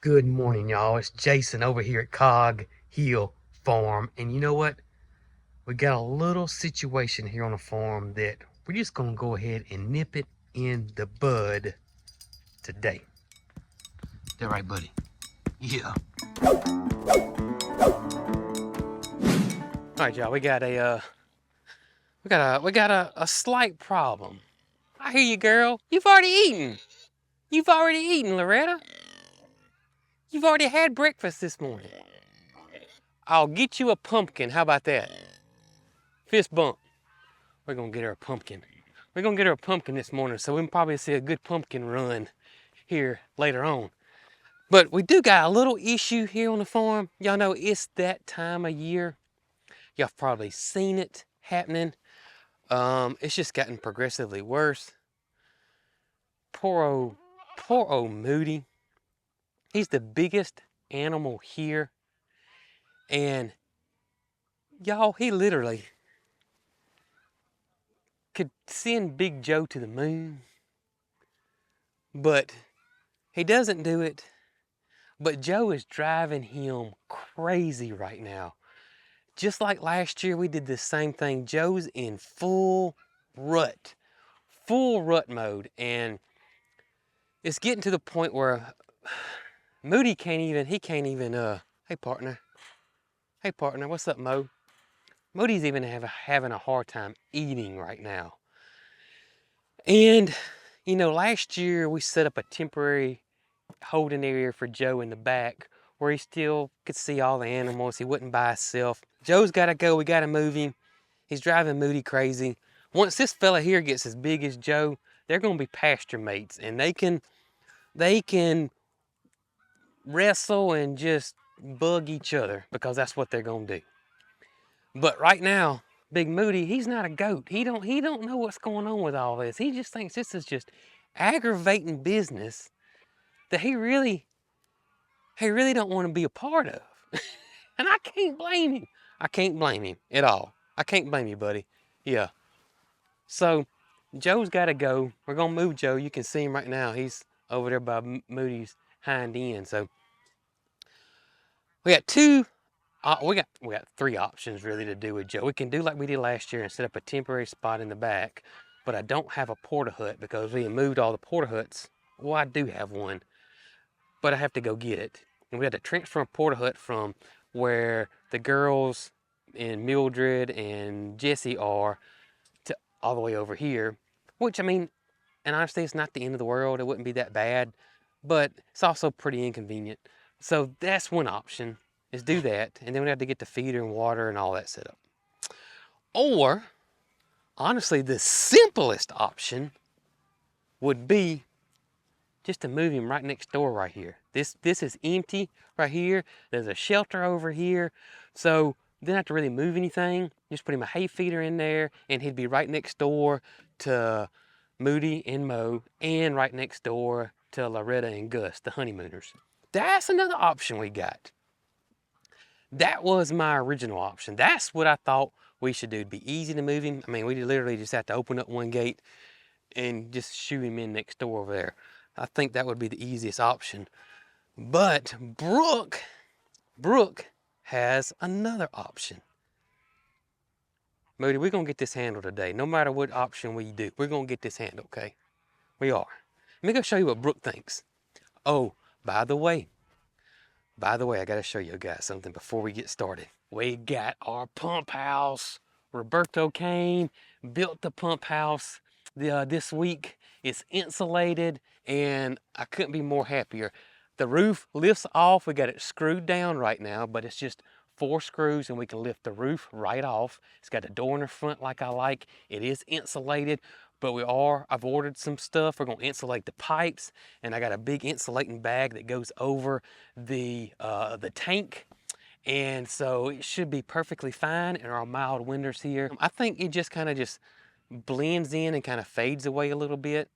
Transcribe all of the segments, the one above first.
Good morning, y'all. It's Jason over here at Cog Hill Farm. And you know what? We got a little situation here on the farm that we're just going to go ahead and nip it in the bud today. That right, buddy? Yeah. All right, y'all. We got a slight problem. I hear you, girl. You've already eaten. You've already eaten, Loretta. You've already had breakfast this morning. I'll get you a pumpkin. How about that? Fist bump. We're gonna get her a pumpkin. We're gonna get her a pumpkin this morning, so we can probably see a good pumpkin run here later on. But we do got a little issue here on the farm. Y'all know it's that time of year. Y'all probably seen it happening. It's just gotten progressively worse. Poor old Moody. He's the biggest animal here. And y'all, he literally could send Big Joe to the moon. But he doesn't do it. But Joe is driving him crazy right now. Just like last year, we did the same thing. Joe's in full rut mode. And it's getting to the point where Moody can't even, hey partner, what's up, Mo? Moody's even having a hard time eating right now. And, you know, last year we set up a temporary holding area for Joe in the back where he still could see all the animals. He wasn't by himself. Joe's got to go. We got to move him. He's driving Moody crazy. Once this fella here gets as big as Joe, they're going to be pasture mates, and they can wrestle and just bug each other because that's what they're going to do. But right now, Big Moody, he's not a goat. He don't know what's going on with all this. He just thinks this is just aggravating business that he really don't want to be a part of. And I can't blame him. I can't blame him at all. I can't blame you, buddy. Yeah. So Joe's got to go. We're going to move Joe. You can see him right now. He's over there by Moody's hind end. So we got we got three options really to do with Joe. We can do like we did last year and set up a temporary spot in the back, but I don't have a porta hut because we moved all the porta huts. Well, I do have one, but I have to go get it. And we had to transfer a porta hut from where the girls and Mildred and Jesse are to all the way over here, which, I mean, and honestly, it's not the end of the world. It wouldn't be that bad, but it's also pretty inconvenient. So that's one option, is do that, and then we have to get the feeder and water and all that set up. Or, honestly, the simplest option would be just to move him right next door right here. This is empty right here. There's a shelter over here. So didn't have to really move anything. Just put him a hay feeder in there and he'd be right next door to Moody and Mo, and right next door to Loretta and Gus, the honeymooners. That's another option we got. That was my original option. That's what I thought we should do. It'd be easy to move him. I mean, we literally just have to open up one gate and just shoo him in next door over there. I think that would be the easiest option. But Brooke has another option. Moody, we're going to get this handled today. No matter what option we do, we're going to get this handled, okay? We are. Let me go show you what Brooke thinks. Oh, by the way, I got to show you guys something before we get started. We got our pump house. Roberto came, built the pump house this week. It's insulated, and I couldn't be more happier. The roof lifts off. We got it screwed down right now, but it's just 4 screws and we can lift the roof right off. It's got a door in the front like I like. It is insulated, but I've ordered some stuff. We're gonna insulate the pipes, and I got a big insulating bag that goes over the tank. And so it should be perfectly fine in our mild winters here. I think it just kind of blends in and kind of fades away a little bit.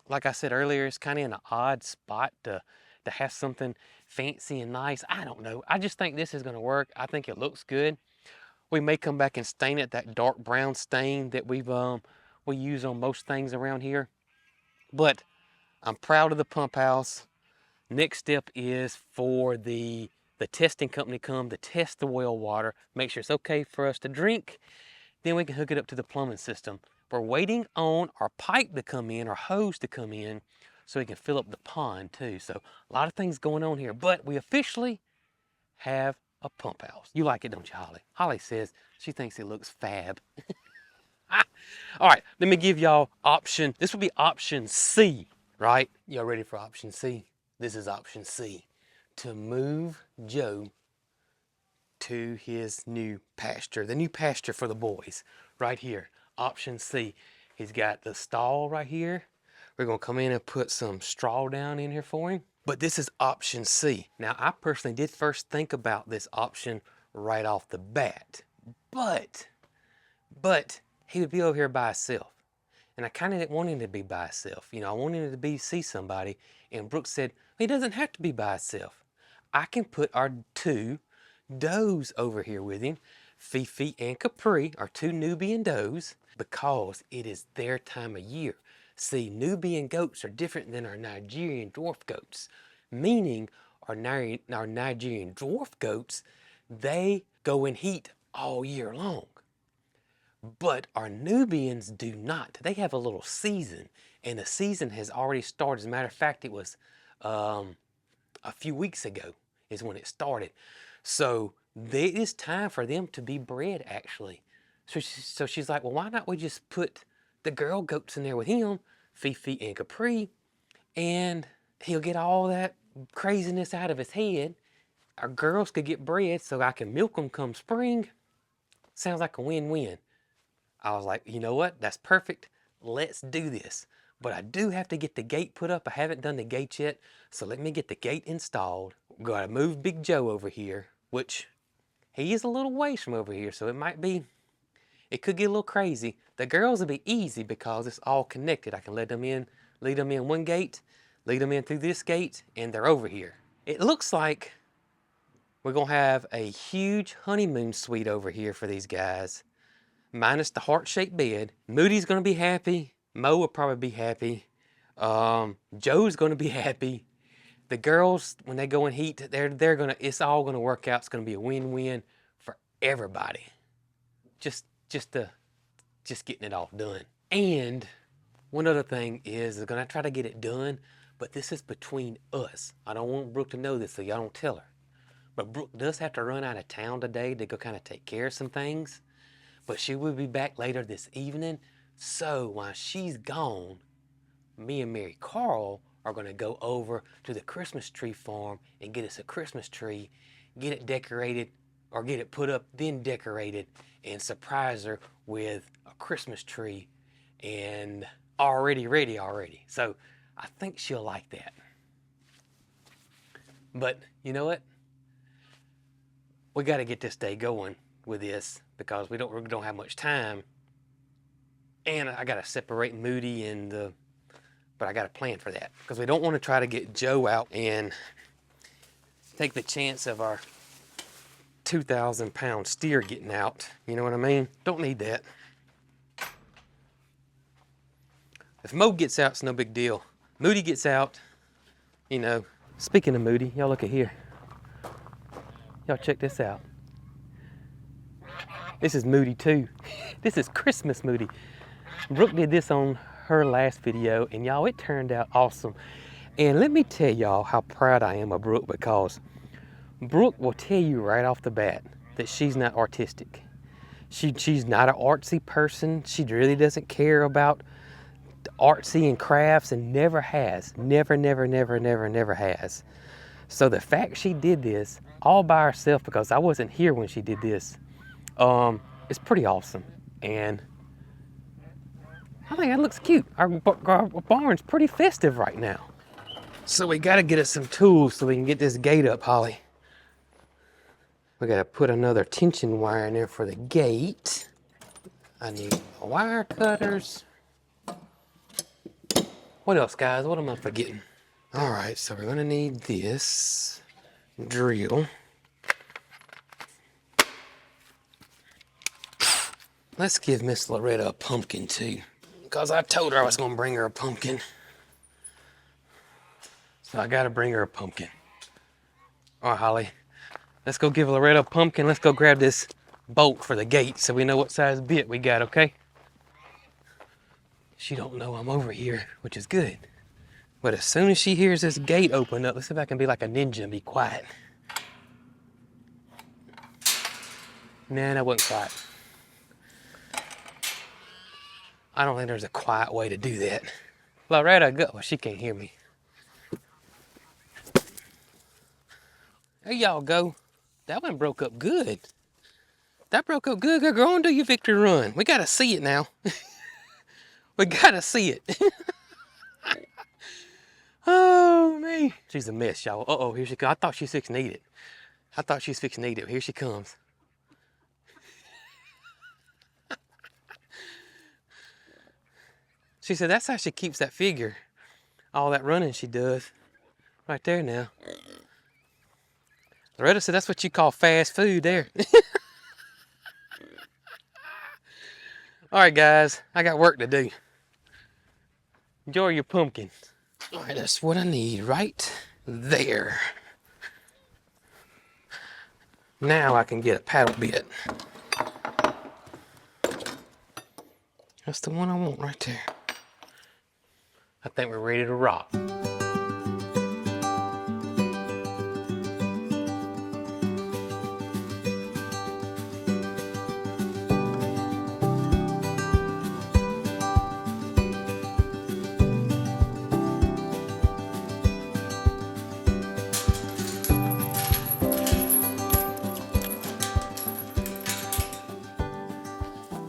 Like I said earlier, it's kind of in an odd spot to have something fancy and nice. I don't know. I just think this is going to work. I think it looks good. We may come back and stain it that dark brown stain that we use on most things around here. But I'm proud of the pump house. Next step is for the testing company to come to test the well water, make sure it's okay for us to drink. Then we can hook it up to the plumbing system. We're waiting on our pipe to come in, our hose to come in, so we can fill up the pond too. So a lot of things going on here, but we officially have a pump house. You like it, don't you, Holly? Holly says she thinks it looks fab. All right, let me give y'all option. This will be option C, right? Y'all ready for option C? This is option C. To move Joe to his new pasture, the new pasture for the boys, right here. Option C. He's got the stall right here. We're gonna come in and put some straw down in here for him. But this is option C. Now, I personally did first think about this option right off the bat, but he would be over here by himself. And I kind of didn't want him to be by himself. You know, I wanted him to see somebody. And Brooke said, he doesn't have to be by himself. I can put our two does over here with him. Fifi and Capri are two Nubian does because it is their time of year. See, Nubian goats are different than our Nigerian dwarf goats, meaning our Nigerian dwarf goats, they go in heat all year long. But our Nubians do not. They have a little season, and the season has already started. As a matter of fact, it was a few weeks ago is when it started. So it is time for them to be bred, actually. So she's like, well, why not we just put the girl goats in there with him, Fifi and Capri, and he'll get all that craziness out of his head. Our girls could get bred so I can milk them come spring. Sounds like a win-win. I was like, you know what? That's perfect. Let's do this. But I do have to get the gate put up. I haven't done the gate yet. So let me get the gate installed. Gotta move Big Joe over here, which he is a little ways from over here. So it could get a little crazy. The girls will be easy because it's all connected. I can let them in, lead them in one gate, lead them in through this gate, and they're over here. It looks like we're gonna have a huge honeymoon suite over here for these guys, minus the heart-shaped bed. Moody's gonna be happy. Mo will probably be happy. Joe's gonna be happy. The girls, when they go in heat, it's all gonna work out. It's gonna be a win-win for everybody. Just getting it all done. And one other thing is, I'm gonna try to get it done, but this is between us. I don't want Brooke to know this, so y'all don't tell her. But Brooke does have to run out of town today to go kind of take care of some things. But she will be back later this evening. So while she's gone, me and MaryCarl are gonna go over to the Christmas tree farm and get us a Christmas tree, get it decorated, or get it put up, then decorated, and surprise her with a Christmas tree and already ready already. So I think she'll like that. But you know what? We gotta get this day going with this because we don't have much time. And I gotta separate Moody but I got a plan for that because we don't want to try to get Joe out and take the chance of our 2,000-pound steer getting out. You know what I mean? Don't need that. If Mo gets out, it's no big deal. Moody gets out, you know. Speaking of Moody, y'all look at here. Y'all check this out. This is Moody too. This is Christmas Moody. Brooke did this on her last video, and y'all, it turned out awesome. And let me tell y'all how proud I am of Brooke, because Brooke will tell you right off the bat that she's not artistic. She's not an artsy person. She really doesn't care about artsy and crafts, and never has. Never has. So the fact she did this all by herself, because I wasn't here when she did this, it's pretty awesome. And I think that looks cute. Our barn's pretty festive right now. So we gotta get us some tools so we can get this gate up, Holly. We gotta put another tension wire in there for the gate. I need wire cutters. What else, guys? What am I forgetting? All right, so we're gonna need this drill. Let's give Miss Loretta a pumpkin too, because I told her I was gonna bring her a pumpkin. So I gotta bring her a pumpkin. All right, Holly, let's go give Loretta a pumpkin. Let's go grab this bolt for the gate so we know what size bit we got, okay? She don't know I'm over here, which is good. But as soon as she hears this gate open up, let's see if I can be like a ninja and be quiet. Nah, that wasn't quiet. I don't think there's a quiet way to do that. Loretta, go. Well, she can't hear me. There y'all go. That one broke up good. That broke up good. Go on, do your victory run. We gotta see it now. We gotta see it. Oh, man. She's a mess, y'all. Uh-oh, here she comes. I thought she's fixing to eat it. I thought she's fixing to eat it. Here she comes. She said that's how she keeps that figure. All that running she does. Right there now. Loretta said that's what you call fast food there. All right, guys. I got work to do. Enjoy your pumpkin. All right, that's what I need right there. Now I can get a paddle bit. That's the one I want right there. I think we're ready to rock.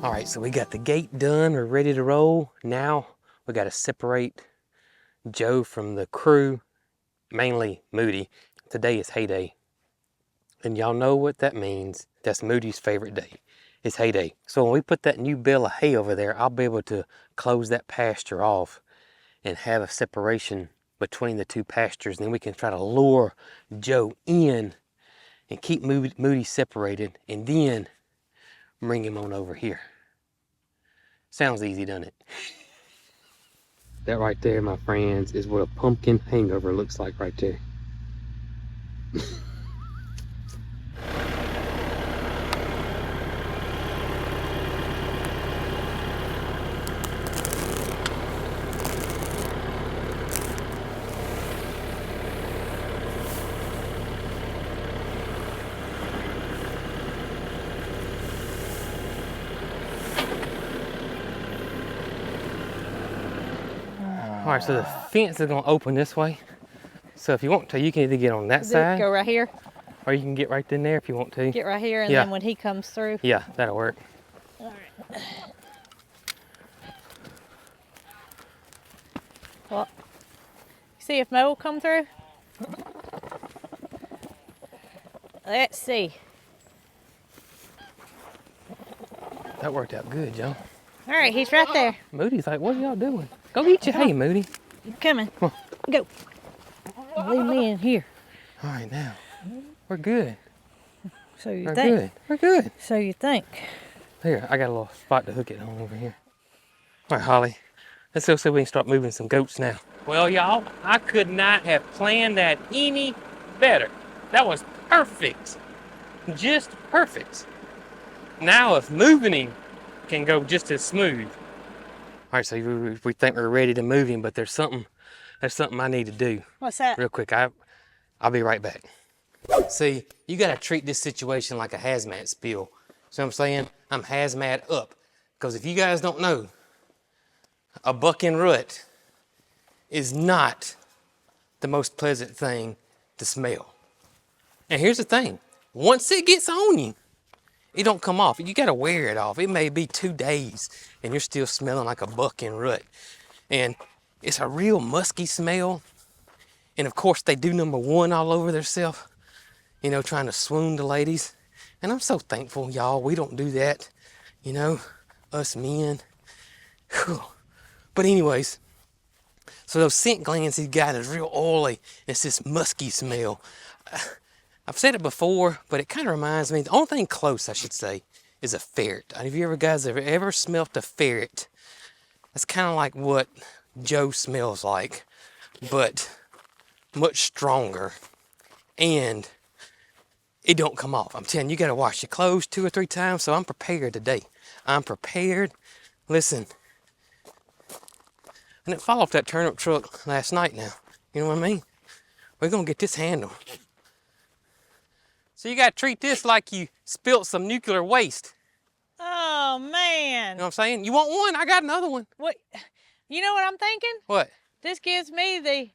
All right, so we got the gate done. We're ready to roll. Now we got to separate Joe from the crew, mainly Moody. Today is hay day. And y'all know what that means. That's Moody's favorite day. It's hay day. So when we put that new bale of hay over there, I'll be able to close that pasture off and have a separation between the two pastures. And then we can try to lure Joe in and keep Moody separated and then bring him on over here. Sounds easy, doesn't it? That right there, my friends, is what a pumpkin hangover looks like right there. All right, so the fence is gonna open this way. So if you want to, you can either get on that side. Go right here. Or you can get right in there if you want to. Get right here, and then when he comes through. Yeah, that'll work. All right. Well, see if Mo will come through. Let's see. That worked out good, Joe. All right, he's right there. Moody's like, what are y'all doing? Go eat your hay, Moody. I'm coming. Come on. Go. Leave me in here. All right, now. We're good. So you We're think. good. We're good. So you think. Here, I got a little spot to hook it on over here. All right, Holly. Let's go see if we can start moving some goats now. Well, y'all, I could not have planned that any better. That was perfect. Just perfect. Now, if moving him can go just as smooth. All right, so we think we're ready to move him, but there's something I need to do. What's that? Real quick, I'll be right back. See, you gotta treat this situation like a hazmat spill. See what I'm saying? I'm hazmat up. Because if you guys don't know, a bucking rut is not the most pleasant thing to smell. And here's the thing, once it gets on you, it don't come off. You gotta wear it off. It may be 2 days and you're still smelling like a bucking rut. And it's a real musky smell. And of course they do number one all over themselves, you know, trying to swoon the ladies. And I'm so thankful, y'all, we don't do that, you know, us men. Whew. But anyways, so those scent glands he's got is real oily. It's this musky smell. I've said it before, but it kind of reminds me, the only thing close, I should say, is a ferret. Have you guys ever smelt a ferret? That's kind of like what Joe smells like, but much stronger, and it don't come off. I'm telling you, you gotta wash your clothes 2 or 3 times, so I'm prepared today. I'm prepared. Listen, I didn't fall off that turnip truck last night now. You know what I mean? We're gonna get this handled. So you gotta treat this like you spilt some nuclear waste. Oh, man. You know what I'm saying? You want one? I got another one. What? You know what I'm thinking? What? This gives me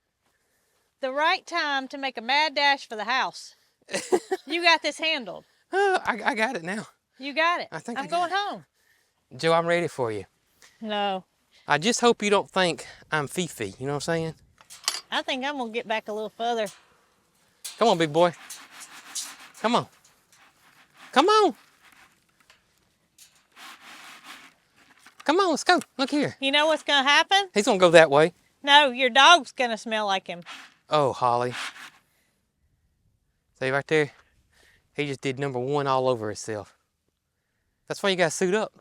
the right time to make a mad dash for the house. You got this handled. I got it now. You got it. I think I'm I got going it. home. Joe, I'm ready for you. No. I just hope you don't think I'm Fifi. You know what I'm saying? I think I'm going to get back a little further. Come on, big boy. Come on. Come on. Come on, let's go. Look here. You know what's going to happen? He's gonna go that way. No, your dog's going to smell like him. Oh, Holly. See right there? He just did number 1 all over himself. That's why you gotta suit up.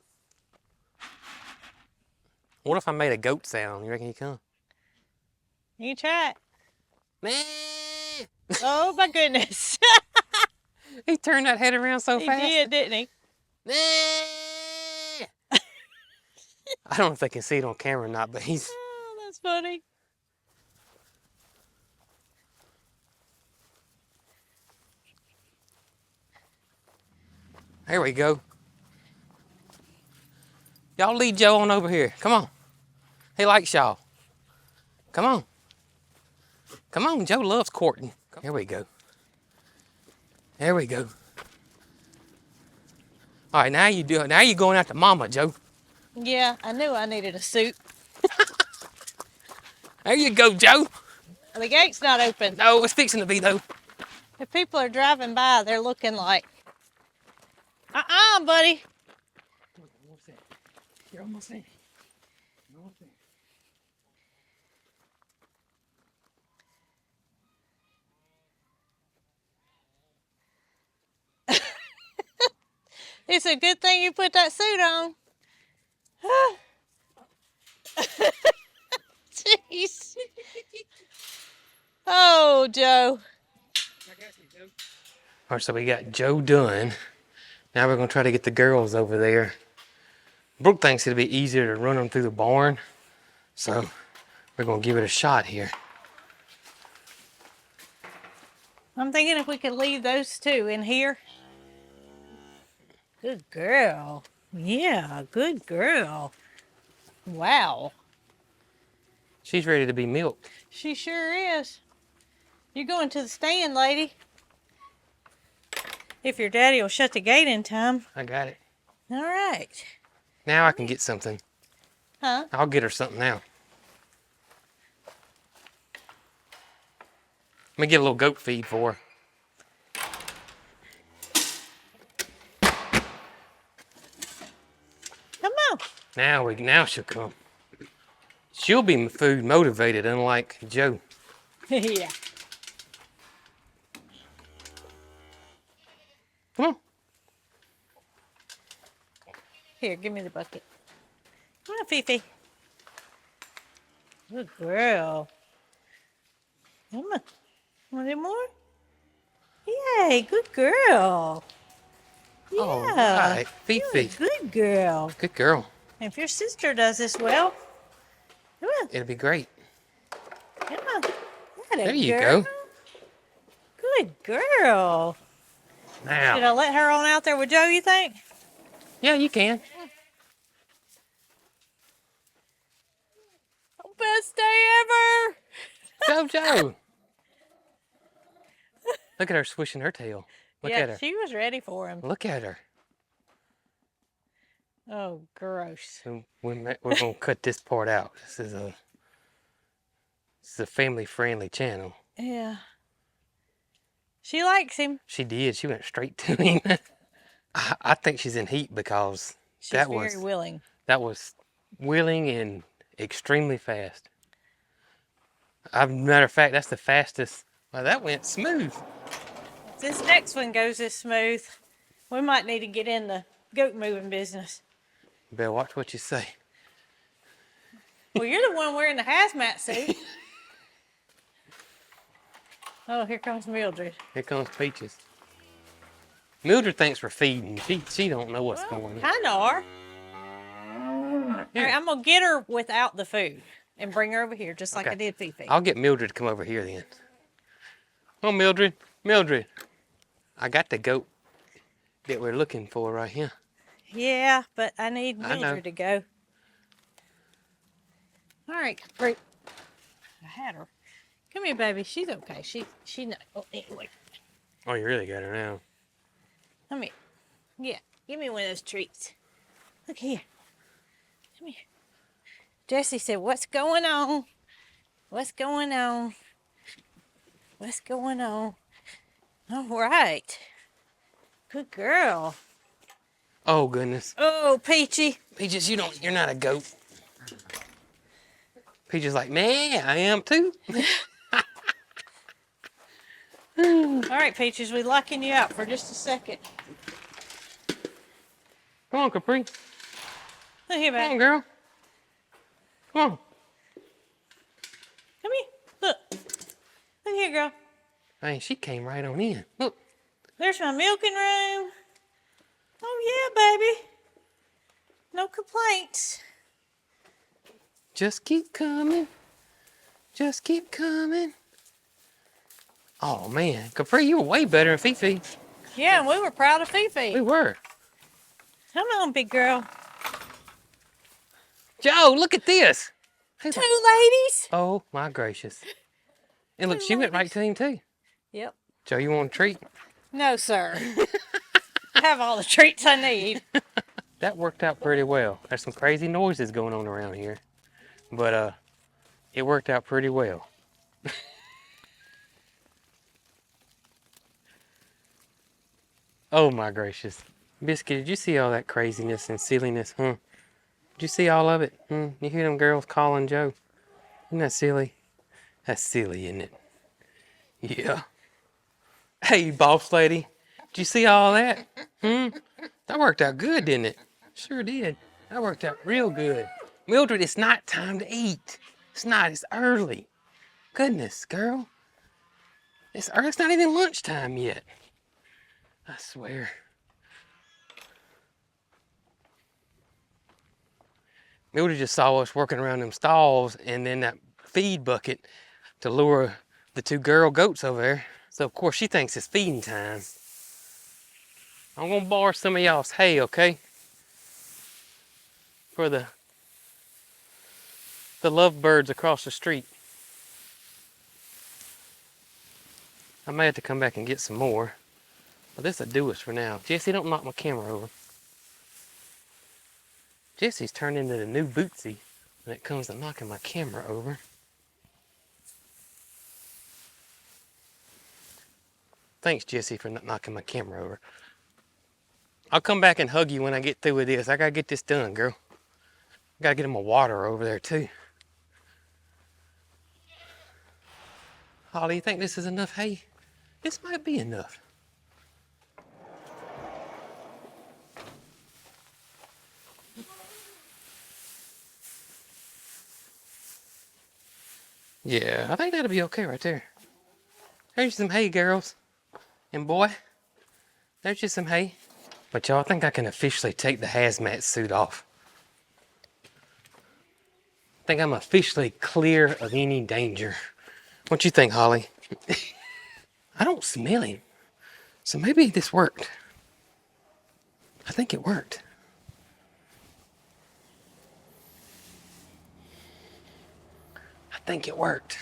What if I made a goat sound? You reckon he'd come? You try it. Meh. Oh, my goodness. He turned that head around so He fast. did, didn't he? Meh. I don't know if they can see it on camera or not, but he's... Oh, that's funny. There we go. Y'all lead Joe on over here. Come on. He likes y'all. Come on. Come on, Joe loves courting. Here we go. There we go. All right, now you do it. Now you're going after Mama, Joe. Yeah, I knew I needed a suit. There you go, Joe. The gate's not open. No, it's fixing to be though. If people are driving by, they're looking like, buddy. You're almost there. You're almost there. It's a good thing you put that suit on. Jeez. Oh, Joe. All right, so we got Joe done. Now we're gonna try to get the girls over there. Brooke thinks it'll be easier to run them through the barn, so we're gonna give it a shot here. I'm thinking if we could leave those two in here. Good girl. Yeah, good girl. Wow. She's ready to be milked. She sure is. You're going to the stand, lady. If your daddy will shut the gate in time. I got it. All right. Now I can get something. Huh? I'll get her something now. Let me get a little goat feed for her. Come on. Now she'll come. She'll be food motivated, unlike Joe. Yeah. Come on. Here, give me the bucket. Come on, Fifi. Good girl. Come on. Want any more? Yay, good girl. Yeah. All right, You're a Fifi. good girl. Good girl. And if your sister does this well, come on. It'll be great. Come on. There you go. Good girl. Should I Now. let her on out there with Joe, you think? Yeah, you can. Best day ever. Go, Joe. Look at her swishing her tail. Look yeah, at her. she was ready for him. Look at her. Oh, gross. So we're going to cut this part out. This is a family-friendly channel. Yeah. She likes him. She did. She went straight to him. I think she's in heat because She's that very was willing. that was willing and extremely fast. Matter of fact, that's the fastest. Well, that went smooth. If this next one goes this smooth, we might need to get in the goat moving business. You better watch what you say. Well, you're the one wearing the hazmat suit. Oh, here comes Mildred. Here comes Peaches. Mildred thinks we're feeding. She don't know what's Well, going on. kind of are. All right, I'm going to get her without the food and bring her over here just like I did Fifi. I'll get Mildred to come over here then. Oh, Mildred. Mildred. I got the goat that we're looking for right here. Yeah, but I need Mildred to go. All right, Brooke. I had her. Come here, baby. She's okay. She not. Oh, anyway. Oh, you really got her now. Come here. Yeah, give me one of those treats. Look here. Come here. Jessie said, "What's going on? What's going on? What's going on?" All right. Good girl. Oh goodness. Oh, Peachy. Peaches, you're not a goat. Peaches like, nah, I am too. All right, Peaches, we're locking you out for just a second. Come on, Capri. Look here, Come on, baby. girl. Come on. Come here. Look. Look here, girl. Hey, she came right on in. Look. There's my milking room. Oh, yeah, baby. No complaints. Just keep coming. Just keep coming. Oh man, Capri, you were way better than Fifi. Yeah, and we were proud of Fifi. We were. Come on, big girl. Joe, look at this. Two ladies. Oh my gracious. And look, she went right to him too. Yep. Joe, you want a treat? No, sir. I have all the treats I need. That worked out pretty well. There's some crazy noises going on around here. But it worked out pretty well. Oh my gracious. Biscuit, did you see all that craziness and silliness, huh? Did you see all of it? You hear them girls calling Joe? Isn't that silly? That's silly, isn't it? Yeah. Hey, boss lady. Did you see all that? That worked out good, didn't it? Sure did. That worked out real good. Mildred, it's not time to eat. It's not. It's early. Goodness, girl. It's early. It's not even lunchtime yet. I swear. Mildred just saw us working around them stalls and then that feed bucket to lure the two girl goats over there. So of course she thinks it's feeding time. I'm gonna borrow some of y'all's hay, okay? For the lovebirds across the street. I may have to come back and get some more. But this'll do us for now. Jessie, don't knock my camera over. Jessie's turned into the new Bootsy when it comes to knocking my camera over. Thanks, Jessie, for not knocking my camera over. I'll come back and hug you when I get through with this. I gotta get this done, girl. I gotta get him a water over there, too. Holly, you think this is enough hay? This might be enough. Yeah, I think that'll be okay right there. There's some hay, girls. And boy, there's just some hay. But y'all, I think I can officially take the hazmat suit off. I think I'm officially clear of any danger. What you think, Holly? I don't smell him. So maybe this worked. I think it worked. I think it worked.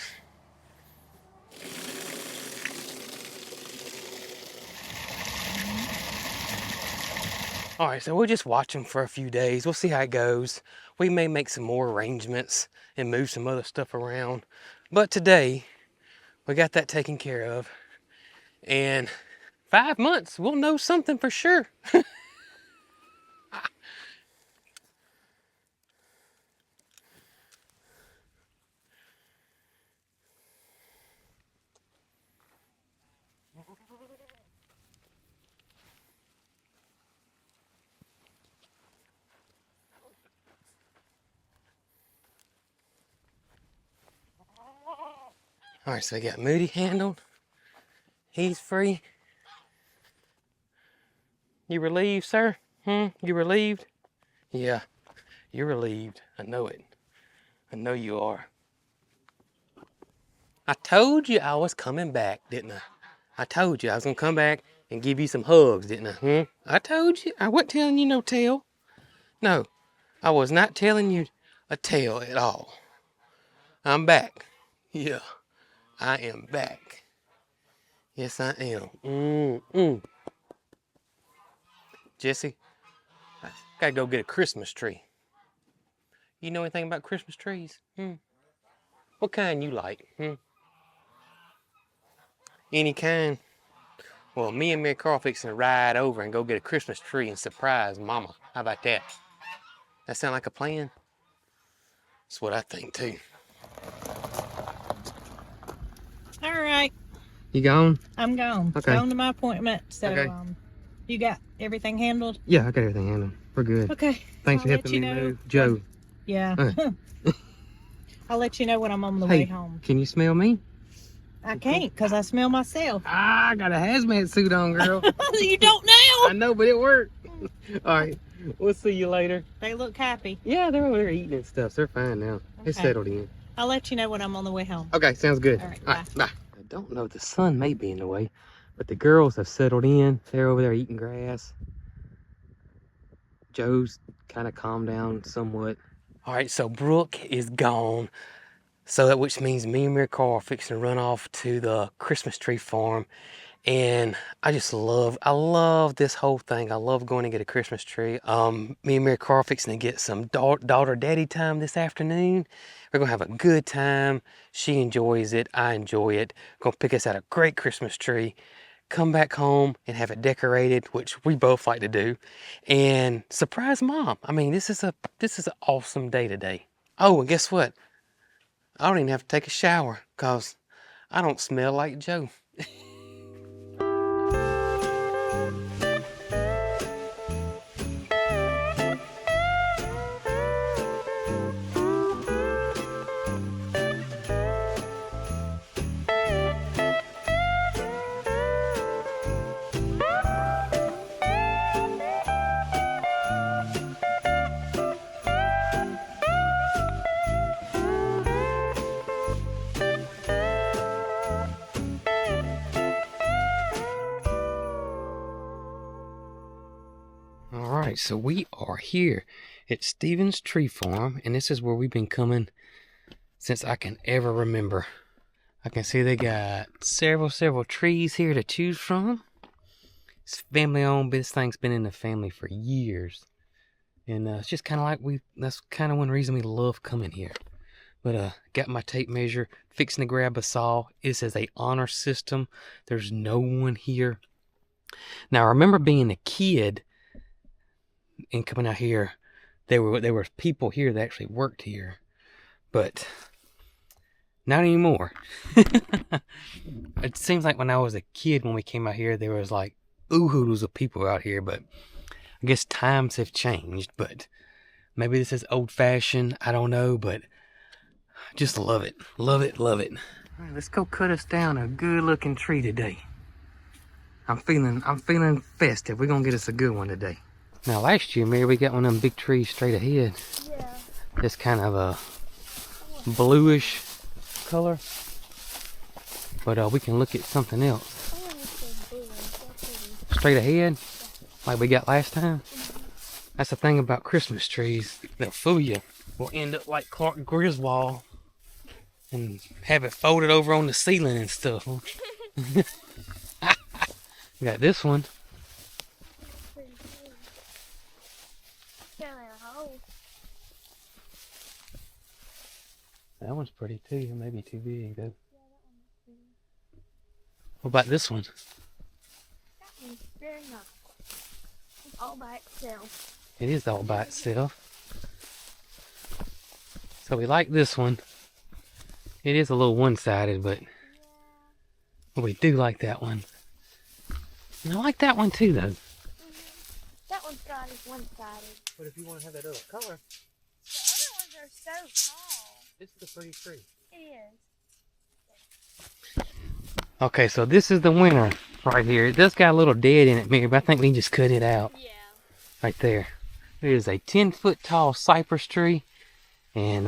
All right, so we'll just watch him for a few days. We'll see how it goes. We may make some more arrangements and move some other stuff around. But today, we got that taken care of. And 5 months, we'll know something for sure. All right, so we got Moody handled. He's free. You relieved, sir? You relieved? Yeah, you're relieved. I know it. I know you are. I told you I was coming back, didn't I? I told you I was gonna come back and give you some hugs, didn't I? I told you. I wasn't telling you no tale. No, I was not telling you a tale at all. I'm back. Yeah, I am back. Yes, I am. Jesse, I gotta go get a Christmas tree. You know anything about Christmas trees? What kind you like? Any kind? Well, me and MaryCarl fixing to ride over and go get a Christmas tree and surprise Mama. How about that? That sound like a plan? That's what I think too. All right. You gone? I'm gone. Okay. Gone to my appointment. So, Okay. You got everything handled? Yeah, I got everything handled. We're good. Okay. Thanks for helping me move. Joe. Yeah. Huh. I'll let you know when I'm on the way home. Can you smell me? I can't because I smell myself. I got a hazmat suit on, girl. You don't I now. know, but it worked. All right. We'll see you later. They look happy. Yeah, they're over there eating and stuff. So they're fine now. They're Okay. settled in. I'll let you know when I'm on the way home. Okay, sounds good. All right, bye. I don't know, the sun may be in the way, but the girls have settled in. They're over there eating grass. Joe's kind of calmed down somewhat. All right, so Brooke is gone. So that which means me and MaryCarl are fixing to run off to the Christmas tree farm. And I love this whole thing. I love going to get a Christmas tree. Me and MaryCarl fixing to get some daughter daddy time this afternoon. We're gonna have a good time. She enjoys it, I enjoy it. Gonna pick us out a great Christmas tree, come back home and have it decorated, which we both like to do, and surprise Mom. I mean, this is an awesome day today. Oh, and guess what? I don't even have to take a shower because I don't smell like Joe. Alright, so we are here at Stephen's Tree Farm, and this is where we've been coming since I can ever remember. I can see they got several trees here to choose from. It's family owned, but this thing's been in the family for years. And it's just kind of like that's kind of one reason we love coming here. But got my tape measure, fixing to grab a saw. It says a honor system. There's no one here. Now I remember being a kid and coming out here, there were people here that actually worked here, but not anymore. It seems like when I was a kid, when we came out here, there was like oodles of people out here, but I guess times have changed. But maybe this is old-fashioned, I don't know, but I just love it. Love it. All right, let's go cut us down a good-looking tree today. I'm feeling festive. We're gonna get us a good one today. Now last year, Mary, we got one of them big trees straight ahead. Yeah. It's kind of a bluish color. But we can look at something else. Straight ahead, like we got last time. That's the thing about Christmas trees. They'll fool you. We'll end up like Clark Griswold and have it folded over on the ceiling and stuff. We got this one. That one's pretty too. It may be too big though. What about this one? That one's very nice. It's all by itself. It is all by itself. So we like this one. It is a little one-sided, but we do like that one. And I like that one too though. That one's got is one-sided. But if you want to have that other color, The other ones are so tall. this is a pretty tree. It is. Okay, so this is the winner right here. It does got a little dead in it, Mary, but I think we can just cut it out. Yeah. Right there. It is a 10-foot tall cypress tree. And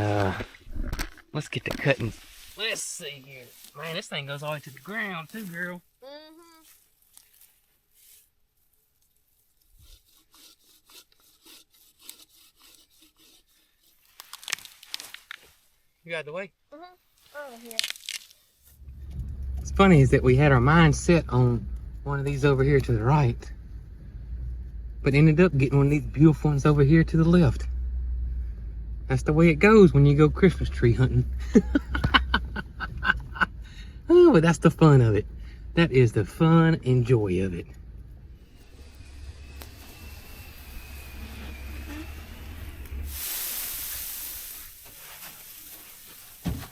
let's get to cutting. Let's see here. Man, this thing goes all the way to the ground too, girl. Mm-hmm. You got the way? Mm-hmm. Over here. What's funny is that we had our mind set on one of these over here to the right, but ended up getting one of these beautiful ones over here to the left. That's the way it goes when you go Christmas tree hunting. Oh, but that's the fun of it. That is the fun and joy of it.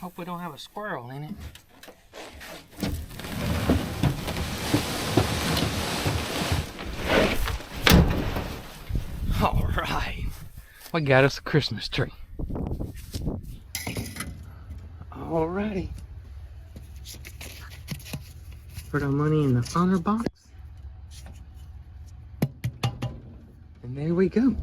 Hope we don't have a squirrel in it. All right, we got us a Christmas tree. All righty. Put our money in the honor box. And there we go.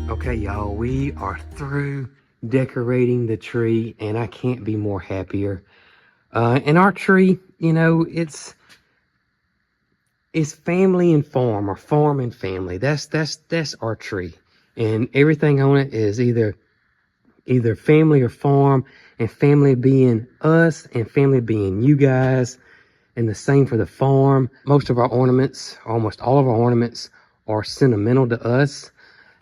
Okay, y'all, we are through decorating the tree, and I can't be more happier. And our tree, you know, it's family and farm, or farm and family. That's our tree, and everything on it is either family or farm, and family being us, and family being you guys, and the same for the farm. Most of our ornaments, almost all of our ornaments, are sentimental to us.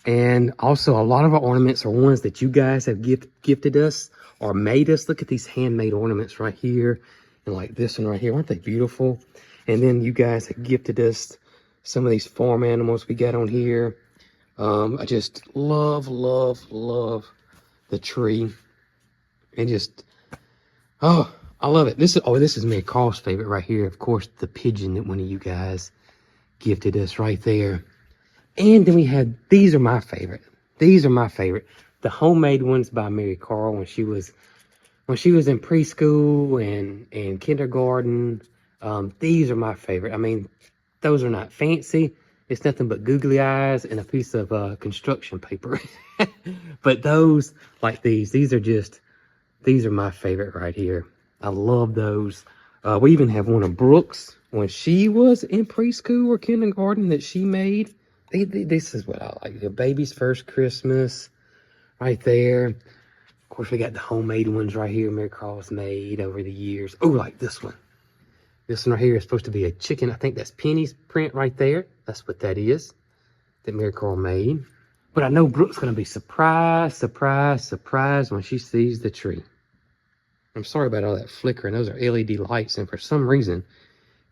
And also, a lot of our ornaments are ones that you guys have gifted us or made us. Look at these handmade ornaments right here, and like this one right here. Aren't they beautiful? And then you guys have gifted us some of these farm animals we got on here. I just love the tree, and just, oh, I love it. This is MaryCarl's favorite right here. Of course, the pigeon that one of you guys gifted us right there. And then we had, these are my favorite. These are my favorite. The homemade ones by MaryCarl when she was in preschool and kindergarten. These are my favorite. I mean, those are not fancy. It's nothing but googly eyes and a piece of construction paper. But those, like these are my favorite right here. I love those. We even have one of Brooke's when she was in preschool or kindergarten that she made. This is what I like. The baby's first Christmas right there. Of course, we got the homemade ones right here MaryCarl's made over the years. Oh, like this one. This one right here is supposed to be a chicken. I think that's Penny's print right there. That's what that is that MaryCarl made. But I know Brooke's going to be surprised when she sees the tree. I'm sorry about all that flickering. Those are LED lights, and for some reason,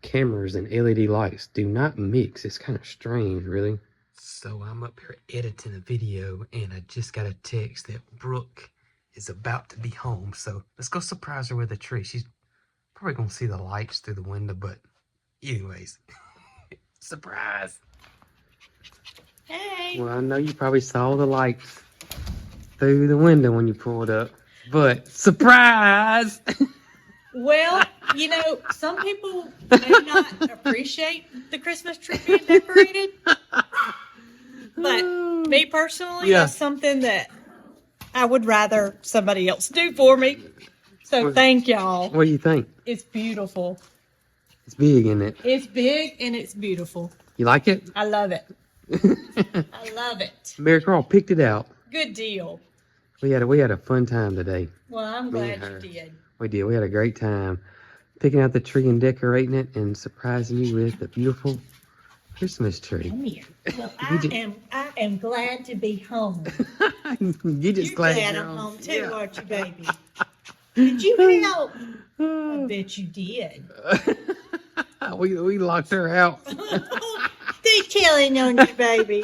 cameras and LED lights do not mix. It's kind of strange, really. So I'm up here editing a video, and I just got a text that Brooke is about to be home. So let's go surprise her with a tree. She's probably going to see the lights through the window, but anyways, surprise. Hey. Well, I know you probably saw the lights through the window when you pulled up, but surprise. Well, you know, some people may not appreciate the Christmas tree being decorated, but me personally, Yeah. that's something that I would rather somebody else do for me. So thank y'all. What do you think? It's beautiful. It's big, isn't it? It's big and it's beautiful. You like it? I love it. I love it. MaryCarl picked it out. Good deal. We had a fun time today. Well, I'm Me and glad her. you did. We did. We had a great time picking out the tree and decorating it and surprising you with a beautiful Christmas tree. Come here. Well, You I am glad to be home. You just You're glad glad you're I'm home too, Yeah. aren't you, baby? Did you help? I bet you did. we locked her out. They telling on you, baby.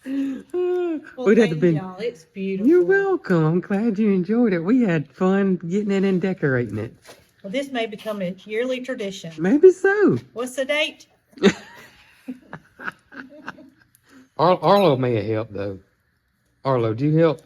Well, We'd have to thank be. y'all. It's beautiful. You're welcome. I'm glad you enjoyed it. We had fun getting it and decorating it. Well, this may become a yearly tradition. Maybe so. What's the date? Arlo may have helped though. Arlo, do you help?